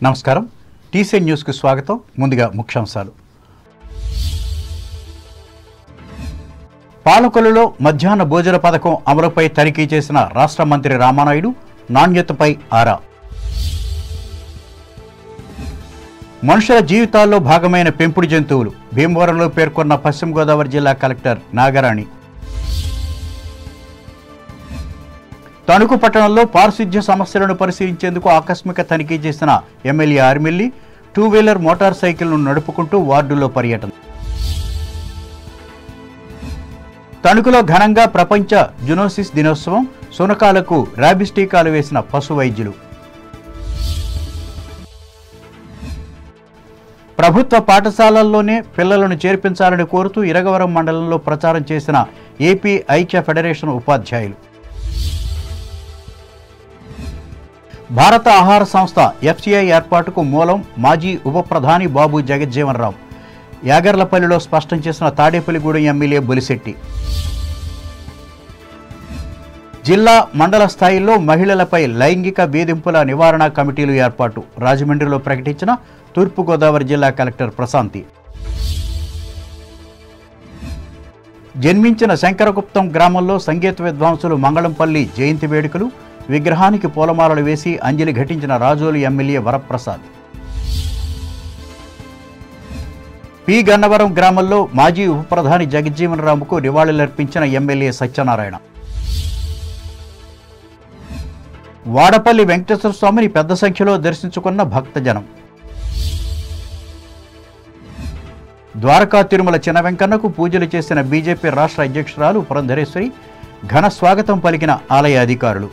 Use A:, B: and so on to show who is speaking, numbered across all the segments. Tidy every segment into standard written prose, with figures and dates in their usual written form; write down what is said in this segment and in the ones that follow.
A: నమస్కారం TC news కు స్వాగతం ముందుగా ముఖ్యాంశాలు పాలకొల్లులో మధ్యాహ్న భోజన పథకం అమలుపై తనిఖీ చేసిన రాష్ట్ర మంత్రి రామానాయుడు నాణ్యతపై ఆరా మనుషుల జీవితాల్లో భాగమైన పెంపుడు జంతువులు భీమవరంలో పేర్కొన్న పశ్చిమ గోదావరి జిల్లా కలెక్టర్ నాగరాణి తణుకు పట్టణంలో పారిశుధ్య సమస్యలను పరిశీలించేందుకు ఆకస్మిక తనిఖీ చేసిన ఎమ్మెల్యే ఆర్మిల్లి 2-వీలర్ మోటార్ సైకిల్ను నడుపుకుంటూ వార్డుల్లో పర్యటన తణుకులో ఘనంగా ప్రపంచ జునోసిస్ దినోత్సవం శునకాలకు ర్యాబిస్ టీకాలు వేసిన పశు వైద్యులు ప్రభుత్వ పాఠశాలల్లోనే పిల్లలను చేర్పించాలని కోరుతూ ఇరగవరం మండలంలో ప్రచారం చేసిన ఏపీ ఐక్య ఫెడరేషన్ ఉపాధ్యాయులు భారత ఆహార సంస్థ ఎఫ్సిఐ ఏర్పాటుకు మూలం మాజీ ఉప ప్రధాని బాబు జగజ్జీవన్ రావు యాగర్లపల్లిలో స్పష్టం చేసిన తాడేపల్లిగూడెం ఎమ్మెల్యే బొలిశెట్టి జిల్లా మండల స్థాయిలో మహిళలపై లైంగిక వేధింపుల నివారణ కమిటీలు ఏర్పాటు రాజమండ్రిలో ప్రకటించిన తూర్పుగోదావరి జిల్లా కలెక్టర్ ప్రశాంతి జన్మించిన శంకరగుప్తం గ్రామంలో సంగీత విద్వాంసులు మంగళంపల్లి జయంతి వేడుకలు విగ్రహానికి పూలమాలలు వేసి అంజలి ఘటించిన రాజోలు ఎమ్మెల్యే వరప్రసాద్ పి గన్నవరం గ్రామంలో మాజీ ఉప ప్రధాని జగజ్జీవన్ రాముకు నివాళులర్పించిన ఎమ్మెల్యే సత్యనారాయణ వాడపల్లి వెంకటేశ్వర స్వామిని పెద్ద సంఖ్యలో దర్శించుకున్న భక్తజనం ద్వారకా తిరుమల చిన్న వెంకన్నకు పూజలు చేసిన బీజేపీ రాష్ట్ర అధ్యక్షురాలు పురంధరేశ్వరి ఘన స్వాగతం పలికిన ఆలయ అధికారులు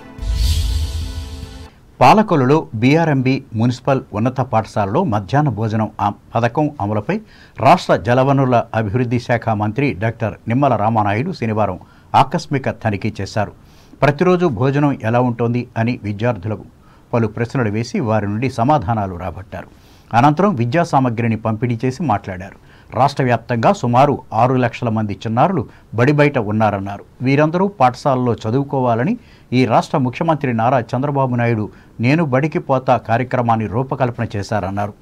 A: పాలకొల్లులో బీఆర్ఎంబీ మున్సిపల్ ఉన్నత పాఠశాలలో మధ్యాహ్న భోజనం పథకం అమలుపై రాష్ట్ర జలవనరుల అభివృద్ధి శాఖ మంత్రి డాక్టర్ నిమ్మల రామానాయుడు శనివారం ఆకస్మిక తనిఖీ చేశారు. ప్రతిరోజు భోజనం ఎలా ఉంటోంది అని విద్యార్థులకు పలు ప్రశ్నలు వేసి వారి నుండి సమాధానాలు రాబట్టారు. అనంతరం విద్యా సామగ్రిని పంపిణీ చేసి మాట్లాడారు. రాష్ట్ర వ్యాప్తంగా సుమారు 6 లక్షల మంది చిన్నారులు బడి బయట ఉన్నారన్నారు. వీరందరూ పాఠశాలలో చదువుకోవాలని ఈ రాష్ట్ర ముఖ్యమంత్రి నారా చంద్రబాబు నాయుడు నేను బడికి పోతా కార్యక్రమాన్ని రూపకల్పన చేశారన్నారు.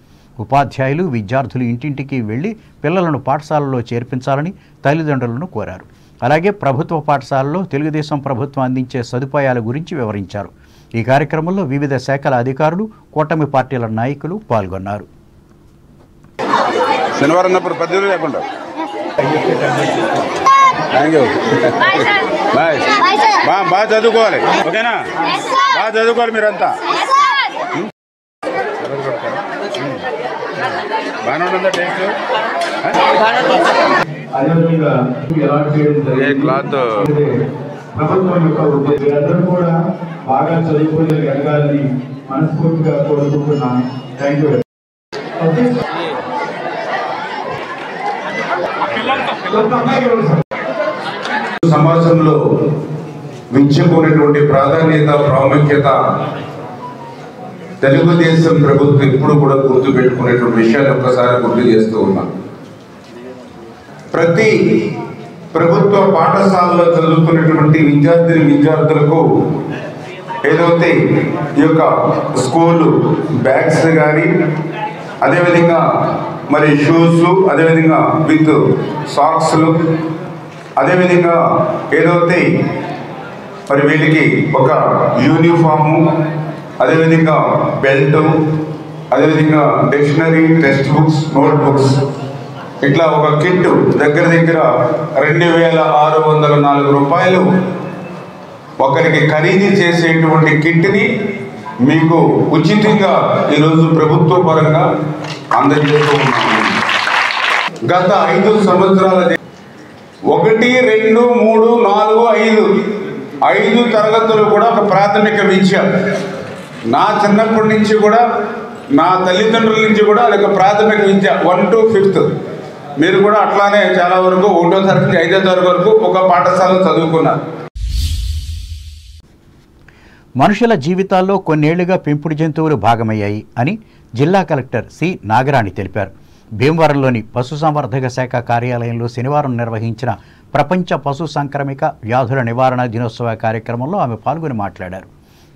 A: ఉపాధ్యాయులు విద్యార్థులు ఇంటింటికి వెళ్లి పిల్లలను పాఠశాలలో చేర్పించాలని తల్లిదండ్రులను కోరారు. అలాగే ప్రభుత్వ పాఠశాలలో తెలుగుదేశం ప్రభుత్వం అందించే సదుపాయాల గురించి వివరించారు. ఈ కార్యక్రమంలో వివిధ శాఖల అధికారులు కూటమి పార్టీల నాయకులు పాల్గొన్నారు.
B: శనివారం అన్నప్పుడు పద్ధతి లేకుండా బాగా చదువుకోవాలి, ఓకేనా? బాగా చదువుకోవాలి మీరంతా. బాగానే ఉంటుందా టేస్ట్? ఏ క్లాత్
C: ప్రభుత్వం యొక్క ఉద్దేశం అందరూ కూడా బాగా చదువుకుని ఎదగాలని మనస్ఫూర్తిగా కోరుకుంటున్నాను. Thank you.
D: సమాజంలో విద్యకు ఉన్నటువంటి ప్రాధాన్యత ప్రాముఖ్యత తెలుగుదేశం ప్రభుత్వం ఎప్పుడు కూడా గుర్తు పెట్టుకునేటువంటి విషయాలు ఒక్కసారి గుర్తు చేస్తూ ఉన్నాం. ప్రతి ప్రభుత్వ పాఠశాలలో చదువుకునేటువంటి విద్యార్థులకు ఏదైతే ఈ యొక్క స్కూలు బ్యాగ్స్ కానీ అదేవిధంగా మరి షూస్, అదేవిధంగా విత్ సాక్స్లు, అదేవిధంగా ఏదైతే మరి వీళ్ళకి ఒక యూనిఫాము, అదేవిధంగా బెల్ట్, అదేవిధంగా dictionary, text books, note books, ఇట్లా ఒక కిట్ దగ్గర 2604 రూపాయలు ఒకరికి ఖరీదు చేసేటువంటి కిట్ని మీకు ఉచితంగా ఈరోజు ప్రభుత్వ పరంగా అందజేస్తూ ఉన్నాము. గత 5 సంవత్సరాల 1, 2, 3, 4, 5 తరగతులు కూడా ఒక ప్రాథమిక విద్య. నా చిన్నప్పటి నుంచి కూడా నా తల్లిదండ్రుల నుంచి కూడా ఒక ప్రాథమిక విద్య 1 to 5th. మీరు కూడా అట్లానే చాలా వరకు 1వ తరగతి నుంచి 5వ తరగతి వరకు ఒక పాఠశాలలో చదువుకున్నారు.
A: మనుషుల జీవితాల్లో కొన్నేళ్లుగా పెంపుడు జంతువులు భాగమయ్యాయి అని జిల్లా కలెక్టర్ సి నాగరాణి తెలిపారు. భీమవరంలోని పశుసంవర్ధక శాఖ కార్యాలయంలో శనివారం నిర్వహించిన ప్రపంచ పశు సంక్రమిక వ్యాధుల నివారణ దినోత్సవ కార్యక్రమంలో ఆమె పాల్గొని మాట్లాడారు.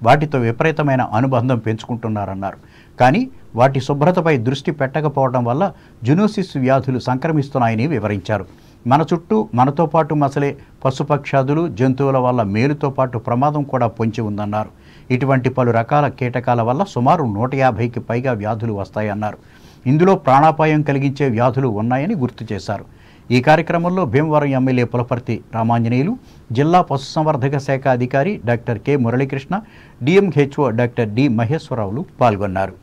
A: వాటితో విపరీతమైన అనుబంధం పెంచుకుంటున్నారన్నారు. కానీ వాటి శుభ్రతపై దృష్టి పెట్టకపోవడం వల్ల జునోసిస్ వ్యాధులు సంక్రమిస్తున్నాయని వివరించారు. మన చుట్టూ మనతో పాటు మసలే పశుపక్షాదులు జంతువుల వల్ల మేలుతో పాటు ప్రమాదం కూడా పొంచి ఉందన్నారు. ఇటువంటి పలు రకాల కీటకాల వల్ల సుమారు 150కి పైగా వ్యాధులు వస్తాయన్నారు. ఇందులో ప్రాణాపాయం కలిగించే వ్యాధులు ఉన్నాయని గుర్తు చేశారు. ఈ కార్యక్రమంలో భీమవరం ఎమ్మెల్యే పులపర్తి రామాంజనేయులు, జిల్లా పశుసంవర్ధక శాఖ అధికారి doctor K Muralikrishna, DMHO doctor D మహేశ్వరరావులు పాల్గొన్నారు.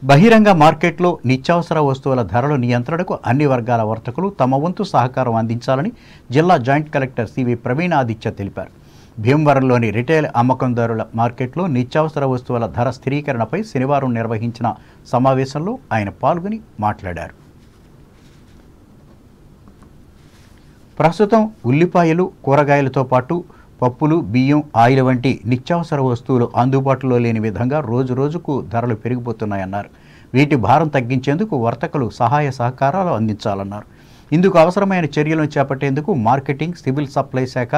A: బహిరంగ మార్కెట్లో నిత్యావసర వస్తువుల ధరల నియంత్రణకు అన్ని వర్గాల వర్తకులు తమ వంతు సహకారం అందించాలని జిల్లా జాయింట్ కలెక్టర్ సివి ప్రవీణాదిత్య తెలిపారు. భీమవరంలోని రిటైల్ అమ్మకందారుల మార్కెట్లో నిత్యావసర వస్తువుల ధర స్థిరీకరణపై శనివారం నిర్వహించిన సమావేశంలో ఆయన పాల్గొని మాట్లాడారు. ప్రస్తుతం ఉల్లిపాయలు, కూరగాయలతో పాటు పప్పులు, బియ్యం, ఆయిల్ వంటి నిత్యావసర వస్తువులు అందుబాటులో లేని విధంగా రోజురోజుకు ధరలు పెరిగిపోతున్నాయన్నారు. వీటి భారం తగ్గించేందుకు వర్తకులు సహాయ సహకారాలు అందించాలన్నారు. ఇందుకు అవసరమైన చర్యలను చేపట్టేందుకు మార్కెటింగ్, సివిల్ సప్లై శాఖ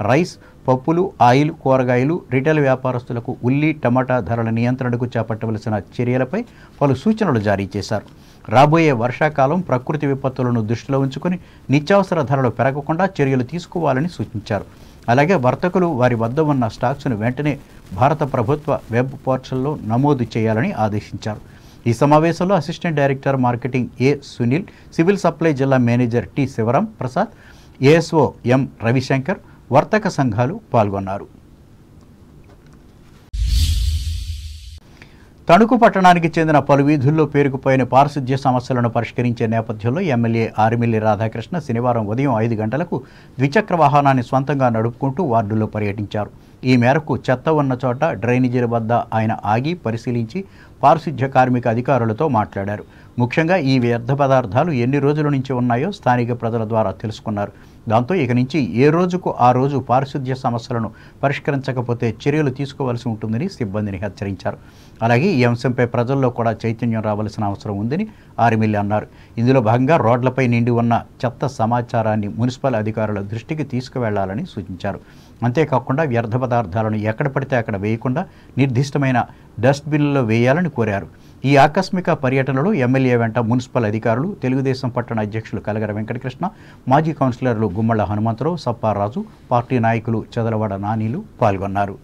A: రైస్, పప్పులు, ఆయిల్, కూరగాయలు, రిటైల్ వ్యాపారస్తులకు ఉల్లి, టమాటా ధరల నియంత్రణకు చేపట్టవలసిన చర్యలపై పలు సూచనలు జారీ చేశారు. రాబోయే వర్షాకాలం, ప్రకృతి విపత్తులను దృష్టిలో ఉంచుకొని నిత్యావసర ధరలు పెరగకుండా చర్యలు తీసుకోవాలని సూచించారు. అలాగే వర్తకులు వారి వద్ద ఉన్న స్టాక్స్ను వెంటనే భారత ప్రభుత్వ వెబ్ పోర్టల్లో నమోదు చేయాలని ఆదేశించారు. ఈ సమావేశంలో assistant director marketing A Sunil, civil supply జిల్లా manager T Sivaram Prasad, ASO M Ravishankar, వర్తక సంఘాలు పాల్గొన్నారు. తణుకు పట్టణానికి చెందిన పలు వీధుల్లో పేరుకుపోయిన పారిశుధ్య సమస్యలను పరిష్కరించే నేపథ్యంలో ఎమ్మెల్యే ఆరిమిల్లి రాధాకృష్ణ శనివారం ఉదయం 5 గంటలకు ద్విచక్ర వాహనాన్ని స్వంతంగా నడుపుకుంటూ వార్డుల్లో పర్యటించారు. ఈ మేరకు చెత్త ఉన్న చోట డ్రైనేజీల వద్ద ఆయన ఆగి పరిశీలించి పారిశుధ్య కార్మిక అధికారులతో మాట్లాడారు. ముఖ్యంగా ఈ వ్యర్థ పదార్థాలు ఎన్ని రోజుల నుంచి ఉన్నాయో స్థానిక ప్రజల ద్వారా తెలుసుకున్నారు. దాంతో ఇక నుంచి ఏ రోజుకు ఆ రోజు పారిశుధ్య సమస్యలను పరిష్కరించకపోతే చర్యలు తీసుకోవాల్సి ఉంటుందని సిబ్బందిని హెచ్చరించారు. అలాగే ఈ అంశంపై ప్రజల్లో కూడా చైతన్యం రావాల్సిన అవసరం ఉందని ఆరిమిల్లి అన్నారు. ఇందులో భాగంగా రోడ్లపై నిండి ఉన్న చెత్త సమాచారాన్ని మున్సిపల్ అధికారుల దృష్టికి తీసుకువెళ్లాలని సూచించారు. అంతేకాకుండా వ్యర్థ పదార్థాలను ఎక్కడ పడితే అక్కడ వేయకుండా నిర్దిష్టమైన డస్ట్బిన్లలో వేయాలని కోరారు. ఈ ఆకస్మిక పర్యటనలో ఎమ్మెల్యే వెంట మున్సిపల్ అధికారులు, తెలుగుదేశం పట్టణ అధ్యక్షులు కలగర వెంకటకృష్ణ, మాజీ కౌన్సిలర్లు గుమ్మళ్ళ హనుమంతరావు, సప్పారాజు, పార్టీ నాయకులు చదలవాడ నానీలు పాల్గొన్నారు.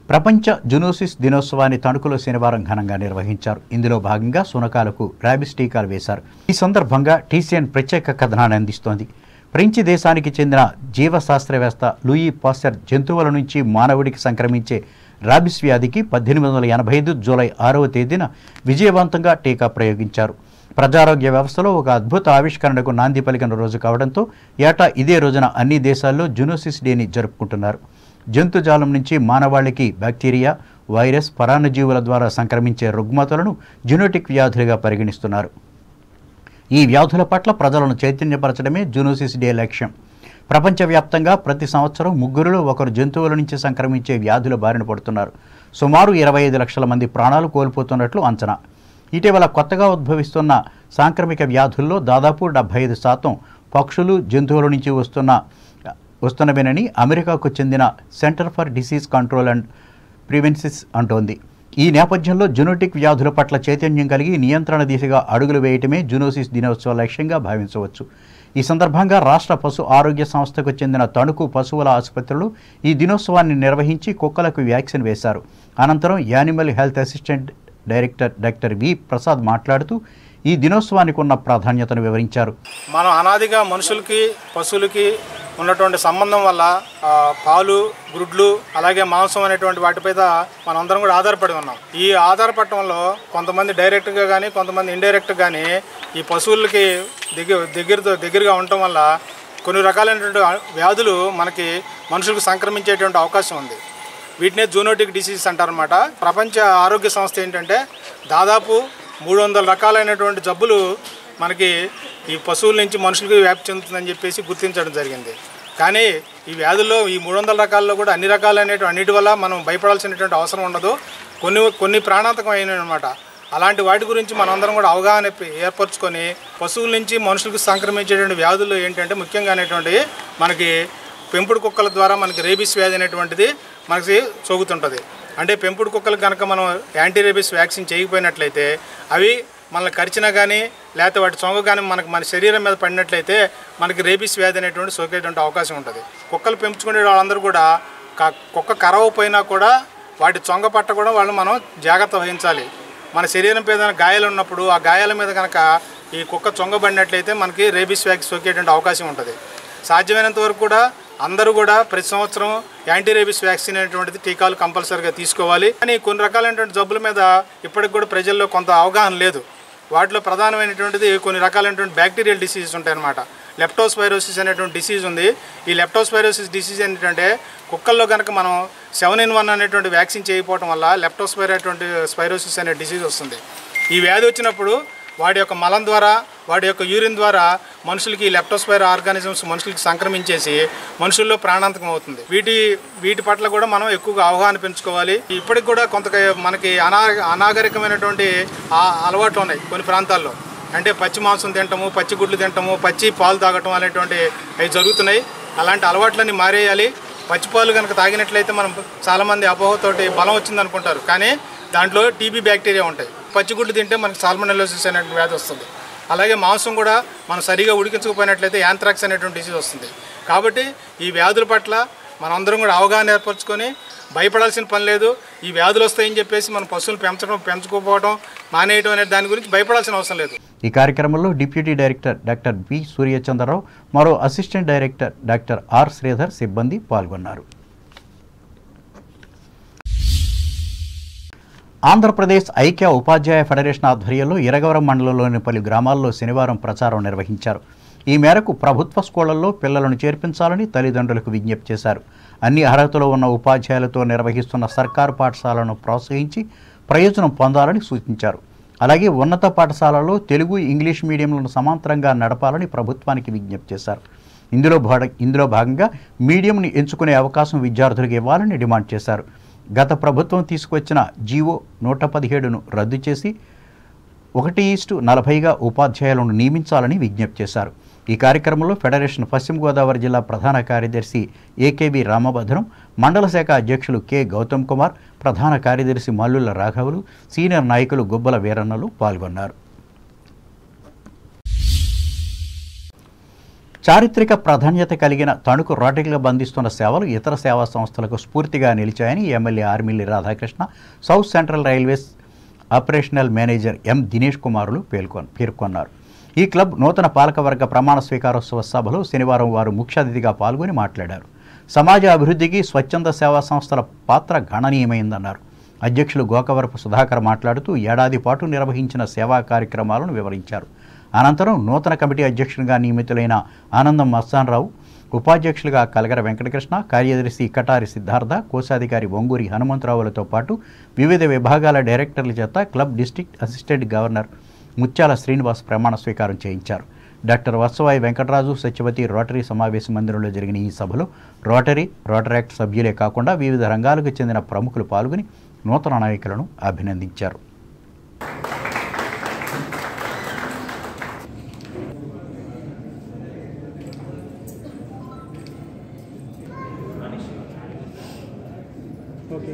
A: ప్రపంచ జునోసిస్ దినోత్సవాన్ని తణుకులో శనివారం ఘనంగా నిర్వహించారు. ఇందులో భాగంగా శునకాలకు ర్యాబిస్ టీకాలు వేశారు. ఈ సందర్భంగా టీసీఎన్ ప్రత్యేక కథనాన్ని అందిస్తోంది. ఫ్రెంచ్ దేశానికి చెందిన జీవశాస్త్రవేత్త లూయి పాస్టర్ జంతువుల నుంచి మానవుడికి సంక్రమించే ర్యాబిస్ వ్యాధికి 1885 జూలై 6వ తేదీన విజయవంతంగా టీకా ప్రయోగించారు. ప్రజారోగ్య వ్యవస్థలో ఒక అద్భుత ఆవిష్కరణకు నాంది పలికిన రోజు కావడంతో ఏటా ఇదే రోజున అన్ని దేశాల్లో జునోసిస్ డేని జరుపుకుంటున్నారు. జంతుజాలం నుంచి మానవాళికి బ్యాక్టీరియా, వైరస్, పరాన్నజీవుల ద్వారా సంక్రమించే రుగ్మతలను జెనెటిక్ వ్యాధులుగా పరిగణిస్తున్నారు. ఈ వ్యాధుల పట్ల ప్రజలను చైతన్యపరచడమే జునోసిస్ డే లక్ష్యం. ప్రపంచవ్యాప్తంగా ప్రతి సంవత్సరం 3లో 1 జంతువుల నుంచి సంక్రమించే వ్యాధుల బారిన పడుతున్నారు. సుమారు 25 లక్షల మంది ప్రాణాలు కోల్పోతున్నట్లు అంచనా. ఇటీవల కొత్తగా ఉద్భవిస్తున్న సాంక్రమిక వ్యాధుల్లో దాదాపు 75% పక్షులు, జంతువుల నుంచి వస్తున్నవేనని అమెరికాకు చెందిన centre for disease control and prevention అంటోంది. ఈ నేపథ్యంలో జునోటిక్ వ్యాధుల పట్ల చైతన్యం కలిగి నియంత్రణ దిశగా అడుగులు వేయటమే జునోసిస్ దినోత్సవ లక్ష్యంగా భావించవచ్చు. ఈ సందర్భంగా రాష్ట్ర పశు ఆరోగ్య సంస్థకు చెందిన తణుకు పశువుల ఆసుపత్రిలో ఈ దినోత్సవాన్ని నిర్వహించి కుక్కలకు వ్యాక్సిన్ వేశారు. అనంతరం animal health assistant director doctor V Prasad మాట్లాడుతూ ఈ దినోత్సవానికి ఉన్న ప్రాధాన్యతను వివరించారు.
E: మనం అనాదిగా మనుషులకి పశువులకి ఉన్నటువంటి సంబంధం వల్ల పాలు, గుడ్లు, అలాగే మాంసం అనేటువంటి వాటిపై మనందరం కూడా ఆధారపడి ఉన్నాం. ఈ ఆధారపడటంలో కొంతమంది డైరెక్ట్గా కానీ కొంతమంది ఇండైరెక్ట్గా కానీ ఈ పశువులకి దగ్గరగా ఉండటం వల్ల కొన్ని రకాలైనటువంటి వ్యాధులు మనకి మనుషులకు సంక్రమించేటువంటి అవకాశం ఉంది. వీటినే జూనోటిక్ డిసీజ్ అంటారనమాట. ప్రపంచ ఆరోగ్య సంస్థ ఏంటంటే దాదాపు 300 రకాలైనటువంటి జబ్బులు మనకి ఈ పశువుల నుంచి మనుషులకు వ్యాప్తి చెందుతుందని చెప్పేసి గుర్తించడం జరిగింది. కానీ ఈ వ్యాధుల్లో ఈ 300 రకాల్లో కూడా అన్నిటి వల్ల మనం భయపడాల్సినటువంటి అవసరం ఉండదు. కొన్ని ప్రాణాంతకమైనవి అనమాట. అలాంటి వాటి గురించి మనందరం కూడా అవగాహన ఏర్పరచుకొని పశువుల నుంచి మనుషులకు సంక్రమించేటువంటి వ్యాధులు ఏంటంటే ముఖ్యంగా అనేటువంటి మనకి పెంపుడు కుక్కల ద్వారా మనకి రేబీస్ వ్యాధి అనేటువంటిది మనకి సోకుతుంటుంది. అంటే పెంపుడు కుక్కలకు కనుక మనం యాంటీ రేబీస్ వ్యాక్సిన్ చేయకపోయినట్లయితే అవి మనల్ని కరిచినా కానీ లేకపోతే వాటి చొంగ కానీ మన శరీరం మీద పడినట్లయితే మనకి రేబీస్ వ్యాధి అనేటువంటి సోకేటువంటి అవకాశం ఉంటుంది. కుక్కలు పెంచుకునే వాళ్ళందరూ కూడా కుక్క కరవపోయినా కూడా వాటి చొంగ పట్ట కూడా వాళ్ళు మనం జాగ్రత్త వహించాలి. మన శరీరం మీద గాయాలు ఉన్నప్పుడు ఆ గాయాల మీద కనుక ఈ కుక్క చొంగబడినట్లయితే మనకి రేబీస్ వ్యాధి సోకేటువంటి అవకాశం ఉంటుంది. సాధ్యమైనంత వరకు కూడా అందరూ కూడా ప్రతి సంవత్సరం యాంటీ రేబీస్ వ్యాక్సిన్ అనేటువంటిది టీకాలు కంపల్సరీగా తీసుకోవాలి. కానీ కొన్ని రకాలైనటువంటి జబ్బుల మీద ఇప్పటికి కూడా ప్రజల్లో కొంత అవగాహన లేదు. వాటిలో ప్రధానమైనటువంటిది కొన్ని రకాలైనటువంటి బ్యాక్టీరియల్ డిసీజెస్ ఉంటాయన్నమాట. లెప్టోస్పైరోసిస్ అనేటువంటి డిసీజ్ ఉంది. ఈ లెప్టోస్పైరోసిస్ డిసీజ్ ఏంటంటే కుక్కల్లో కనుక మనం 7-in-1 అనేటువంటి వ్యాక్సిన్ చేయకపోవడం వల్ల లెప్టోస్పైరోసిస్ అనే డిసీజ్ వస్తుంది. ఈ వ్యాధి వచ్చినప్పుడు వాడి యొక్క మలం ద్వారా వాడి యొక్క యూరిన్ ద్వారా మనుషులకి లెప్టోస్పైర్ ఆర్గానిజమ్స్ మనుషులకి సంక్రమించేసి మనుషుల్లో ప్రాణాంతకం అవుతుంది. వీటి పట్ల కూడా మనం ఎక్కువగా అవగాహన పెంచుకోవాలి. ఇప్పటికి కూడా కొంత మనకి అనాగరికమైనటువంటి అలవాట్లు ఉన్నాయి కొన్ని ప్రాంతాల్లో. అంటే పచ్చి మాంసం తినటము, పచ్చి గుడ్లు తినటము, పచ్చి పాలు తాగటం అనేటువంటి అవి జరుగుతున్నాయి. అలాంటి అలవాట్లన్నీ మారేయాలి. పచ్చిపాలు కనుక తాగినట్లయితే మనం చాలామంది అపోహతోటి బలం వచ్చింది అనుకుంటారు. కానీ దాంట్లో టీబీ బ్యాక్టీరియా ఉంటాయి. పచ్చిగుడ్లు తింటే మనకి సాల్మోనెల్లోసిస్ అనేటువంటి వ్యాధి వస్తుంది. అలాగే మాంసం కూడా మనం సరిగా ఉడికించకపోయినట్లయితే యాంథ్రాక్స్ అనేటువంటి డిసీజ్ వస్తుంది. కాబట్టి ఈ వ్యాధుల పట్ల మనందరం కూడా అవగాహన ఏర్పరచుకొని భయపడాల్సిన పని లేదు. ఈ వ్యాధులు వస్తాయని చెప్పేసి మనం పశువులు పెంచుకోకపోవడం మానేయడం అనే దాని గురించి భయపడాల్సిన అవసరం లేదు.
A: ఈ కార్యక్రమంలో deputy director doctor B Suryachandrarao, మరో assistant director doctor R Sridhar సిబ్బంది పాల్గొన్నారు. ఆంధ్రప్రదేశ్ ఐక్య ఉపాధ్యాయ ఫెడరేషన్ ఆధ్వర్యంలో ఇరగవరం మండలంలోని పలు గ్రామాల్లో శనివారం ప్రచారం నిర్వహించారు. ఈ మేరకు ప్రభుత్వ స్కూళ్లలో పిల్లలను చేర్పించాలని తల్లిదండ్రులకు విజ్ఞప్తి చేశారు. అన్ని అర్హతలో ఉన్న ఉపాధ్యాయులతో నిర్వహిస్తున్న సర్కారు పాఠశాలను ప్రోత్సహించి ప్రయోజనం పొందాలని సూచించారు. అలాగే ఉన్నత పాఠశాలల్లో తెలుగు, ఇంగ్లీష్ మీడియంలను సమాంతరంగా నడపాలని ప్రభుత్వానికి విజ్ఞప్తి చేశారు. ఇందులో భాగంగా మీడియంని ఎంచుకునే అవకాశం విద్యార్థులకు ఇవ్వాలని డిమాండ్ చేశారు. గత ప్రభుత్వం తీసుకొచ్చిన జీవో 117ను రద్దు చేసి 1:40గా ఉపాధ్యాయులను నియమించాలని విజ్ఞప్తి చేశారు. ఈ కార్యక్రమంలో ఫెడరేషన్ పశ్చిమ గోదావరి జిల్లా ప్రధాన కార్యదర్శి ఏకేవి రామభద్రం, మండల శాఖ అధ్యక్షులు కె గౌతమ్ కుమార్, ప్రధాన కార్యదర్శి మల్లుల రాఘవులు, సీనియర్ నాయకులు గుబ్బల వీరన్నలు పాల్గొన్నారు. చారిత్రక ప్రాధాన్యత కలిగిన తణుకు రోటరీ క్లబ్ అందిస్తున్న సేవలు ఇతర సేవా సంస్థలకు స్ఫూర్తిగా నిలిచాయని MLA Armilli Radhakrishna, south central railways operational manager M Dinesh కుమారులు పేర్కొన్నారు. ఈ క్లబ్ నూతన పాలకవర్గ ప్రమాణ స్వీకారోత్సవ సభలో శనివారం వారు ముఖ్య అతిథిగా పాల్గొని మాట్లాడారు. సమాజ అభివృద్ధికి స్వచ్ఛంద సేవా సంస్థల పాత్ర గణనీయమైందన్నారు. అధ్యక్షులు గోకవరపు సుధాకర్ మాట్లాడుతూ ఏడాది పాటు నిర్వహించిన సేవా కార్యక్రమాలను వివరించారు. అనంతరం నూతన కమిటీ అధ్యక్షునిగా నియమితులైన ఆనందం మస్తాన్రావు, ఉపాధ్యక్షులుగా కలగర వెంకటకృష్ణ, కార్యదర్శి కటారి సిద్ధార్థ, కోశాధికారి వంగూరి హనుమంతరావులతో పాటు వివిధ విభాగాల డైరెక్టర్ల చేత క్లబ్ డిస్ట్రిక్ట్ అసిస్టెంట్ గవర్నర్ ముత్యాల శ్రీనివాస్ ప్రమాణ స్వీకారం చేయించారు. డాక్టర్ వత్సవాయి వెంకటరాజు సత్యవతి రోటరీ సమావేశ మందిరంలో జరిగిన ఈ సభలో రోటరాక్ట్ సభ్యులే కాకుండా వివిధ రంగాలకు చెందిన ప్రముఖులు పాల్గొని నూతన నాయకులను అభినందించారు.
F: ఓకే,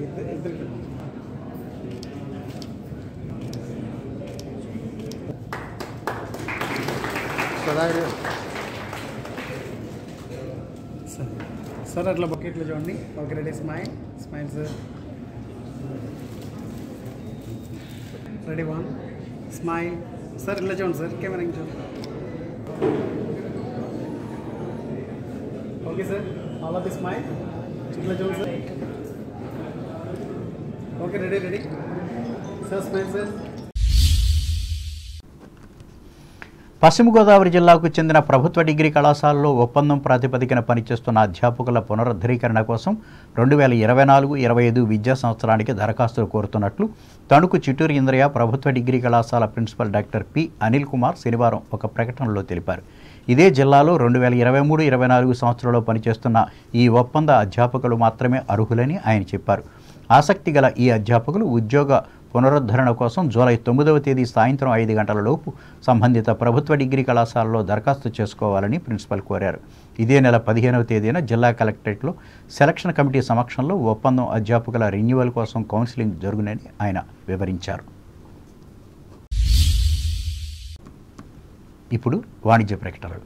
F: సార్ అట్లా బకెట్లో చూడండి. Okay ready, smile smile sir. Ready 1 smile sir. ఇట్లా చూడండి సార్, కెమెరా చూడండి. Okay sir, all of the smile. ఇట్లా చూడండి sir. Okay ready sir, smile sir.
A: పశ్చిమ గోదావరి జిల్లాకు చెందిన ప్రభుత్వ డిగ్రీ కళాశాలలో ఒప్పందం ప్రాతిపదికన పనిచేస్తున్న అధ్యాపకుల పునరుద్ధరీకరణ కోసం 2024-25 విద్యా సంవత్సరానికి దరఖాస్తులు కోరుతున్నట్లు తణుకు చిట్టూరు ఇంద్రయ్య ప్రభుత్వ డిగ్రీ కళాశాల principal doctor P Anil Kumar శనివారం ఒక ప్రకటనలో తెలిపారు. ఇదే జిల్లాలో 2023-24 సంవత్సరంలో పనిచేస్తున్న ఈ ఒప్పంద అధ్యాపకులు మాత్రమే అర్హులని ఆయన చెప్పారు. ఆసక్తి గల ఈ అధ్యాపకులు ఉద్యోగ పునరుద్ధరణ కోసం జూలై 9వ తేదీ సాయంత్రం 5 గంటల లోపు సంబంధిత ప్రభుత్వ డిగ్రీ కళాశాలలో దరఖాస్తు చేసుకోవాలని ప్రిన్సిపల్ కోరారు. ఇదే నెల 15వ తేదీన జిల్లా కలెక్టరేట్లో సెలక్షన్ కమిటీ సమక్షంలో ఒప్పందం అధ్యాపకుల రెన్యువల్ కోసం కౌన్సిలింగ్ జరుగునని ఆయన వివరించారు. ఇప్పుడు వాణిజ్య ప్రకటనలు.